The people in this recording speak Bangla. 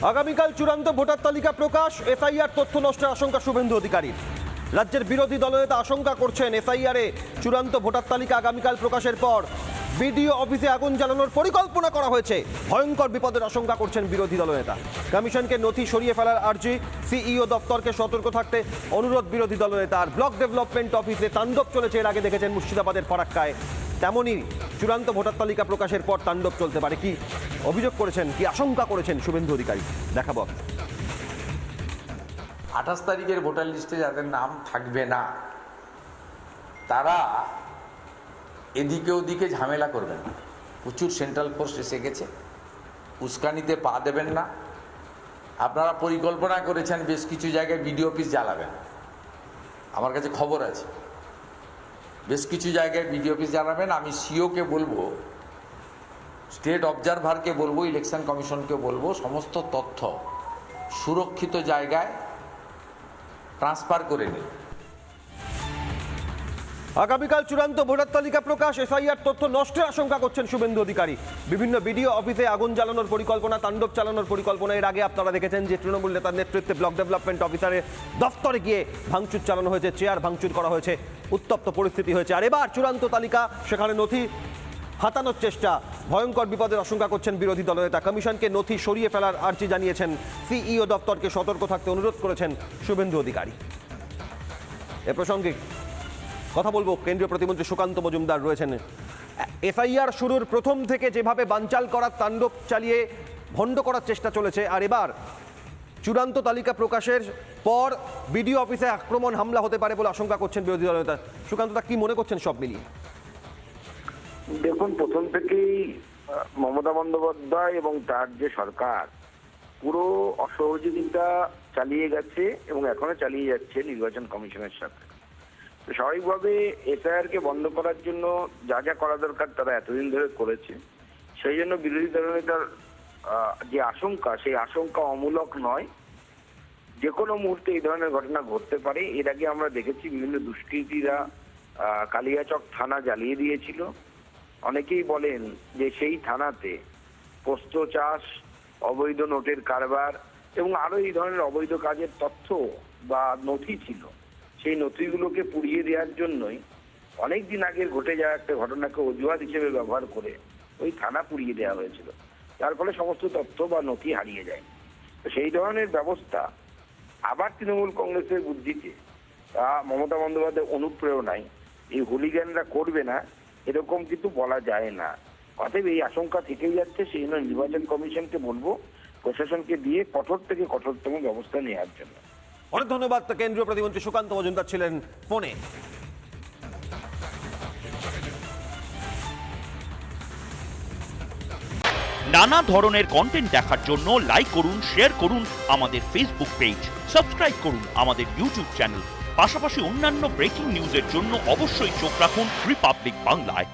আগামীকাল চূড়ান্ত ভোটার তালিকা প্রকাশ, এসআইআর তথ্য নষ্টের আশঙ্কা শুভেন্দু অধিকারীর। রাজ্যের বিরোধী দলনেতা আশঙ্কা করছেন এসআইআরে চূড়ান্ত ভোটার তালিকা আগামীকাল প্রকাশের পর বিডিও অফিসে আগুন জ্বালানোর পরিকল্পনা করা হয়েছে। ভয়ঙ্কর বিপদের আশঙ্কা করছেন বিরোধী দলনেতা। কমিশনকে নথি সরিয়ে ফেলার আর্জি, সিইও দপ্তরকে সতর্ক থাকতে অনুরোধ বিরোধী দলনেতা। আর ব্লক ডেভেলপমেন্ট অফিসে তাণ্ডব চলেছে, এর আগে দেখেছেন মুর্শিদাবাদের ফারাক্কায়। তেমনই চূড়ান্ত ভোটার তালিকা প্রকাশের পর তাণ্ডব চলতে পারে। কি অভিযোগ করেছেন, কি আশঙ্কা করেছেন শুভেন্দু অধিকারী, দেখাবো। 28 তারিখের ভোটার লিস্টে যাদের নাম থাকবে না তারা এদিকে ওদিকে ঝামেলা করবেন না। প্রচুর সেন্ট্রাল ফোর্স এসে গেছে, উস্কানিতে পা দেবেন না। আপনারা পরিকল্পনা করেছেন বেশ কিছু জায়গায় বিডিও অফিস জ্বালাবেন, আমার কাছে খবর আছে। বেশ কিছু জায়গায় বিডিও অফিস জ্বালাবেন। আমি সিওকে বলবো, স্টেট অবজারভারকে বলবো, ইলেকশন কমিশনকে বলবো সমস্ত তথ্য সুরক্ষিত জায়গায় ট্রান্সফার করে নিন। আগামীকাল চূড়ান্ত ভোটার তালিকা প্রকাশ, এসআইআর তথ্য নষ্টের আশঙ্কা করছেন শুভেন্দু অধিকারী। বিভিন্ন বিডিও অফিসে আগুন জ্বালানোর পরিকল্পনা, তাণ্ডব চালানোর পরিকল্পনা। এর আগে আপনারা দেখেছেন যে তৃণমূল নেতার নেতৃত্বে ব্লক ডেভেলপমেন্ট অফিসারের দফতরে গিয়ে ভাঙচুর চালানো হয়েছে, চেয়ার ভাঙচুর করা হয়েছে, উত্তপ্ত পরিস্থিতি হয়েছে। আর এবার চূড়ান্ত তালিকা, সেখানে নথি হাতানোর চেষ্টা। ভয়ঙ্কর বিপদের আশঙ্কা করছেন বিরোধী দলনেতা। কমিশনকে নথি সরিয়ে ফেলার আর্জি জানিয়েছেন, সিইও দপ্তরকে সতর্ক থাকতে অনুরোধ করেছেন শুভেন্দু অধিকারী। এ প্রসঙ্গে কথা বলবো, কেন্দ্রীয় প্রতিমন্ত্রী সুকান্ত মজুমদার রয়েছেন। এসআইআর শুরুর প্রথম থেকে যেভাবে বানচাল করার তাণ্ডব চালিয়ে ভণ্ড করার চেষ্টা চলেছে, আর এবার চূড়ান্ত তালিকা প্রকাশের পর বিডিও অফিসে আক্রমণ, হামলা হতে পারে বলে আশঙ্কা করছেন বিরোধী দলনেতা। সুকান্তদা, কি মনে করছেন সব মিলিয়ে? দেখুন, প্রথম থেকেই মমতা বন্দ্যোপাধ্যায় এবং তার যে সরকার পুরো অসহযোগিতা চালিয়ে গেছে এবং এখনো চালিয়ে যাচ্ছে নির্বাচন কমিশনের সাথে। তো স্বাভাবিকভাবে এসআইআর কে বন্ধ করার জন্য যা যা করা দরকার তারা এতদিন ধরে করেছে। সেই জন্য বিরোধী দলনেতার যে আশঙ্কা, সেই আশঙ্কা অমূলক নয়। যে কোনো মুহূর্তে এই ধরনের ঘটনা ঘটতে পারে। এর আগে আমরা দেখেছি বিভিন্ন দুষ্কৃতীরা কালিয়াচক থানা জ্বালিয়ে দিয়েছিল। অনেকেই বলেন যে সেই থানাতে পোস্ত চাষ, অবৈধ নোটের কারবার এবং আরো এই ধরনের অবৈধ কাজের তথ্য বা নথি ছিল। সেই নথিগুলোকে পুড়িয়ে দেওয়ার জন্যই অনেকদিন আগে ঘটে যাওয়া একটা ঘটনাকে অজুহাত হিসেবে ব্যবহার করে ওই থানা পুড়িয়ে দেওয়া হয়েছিল, যার ফলে সমস্ত তথ্য বা নথি হারিয়ে যায়। তো সেই ধরনের ব্যবস্থা আবার তৃণমূল কংগ্রেসের বুদ্ধিতে, তা মমতা বন্দ্যোপাধ্যায়ের অনুপ্রেরণায় এই হুলিগ্যানরা করবে না এরকম কিন্তু বলা যায় না। অতএব এই আশঙ্কা থেকেই যাচ্ছে। সেই জন্য নির্বাচন কমিশনকে বলবো প্রশাসনকে দিয়ে কঠোর থেকে কঠোরতম ব্যবস্থা নেওয়ার জন্য। অনেক ধন্যবাদ। কেন্দ্রীয় প্রতিমন্ত্রী সুকান্ত মজুমদার ছিলেন ফোনে। নানা ধরনের কন্টেন্ট দেখার জন্য লাইক করুন, শেয়ার করুন আমাদের ফেসবুক পেজ, সাবস্ক্রাইব করুন আমাদের ইউটিউব চ্যানেল। পাশাপাশি অন্যান্য ব্রেকিং নিউজের জন্য অবশ্যই চোখ রাখুন রিপাবলিক বাংলায়।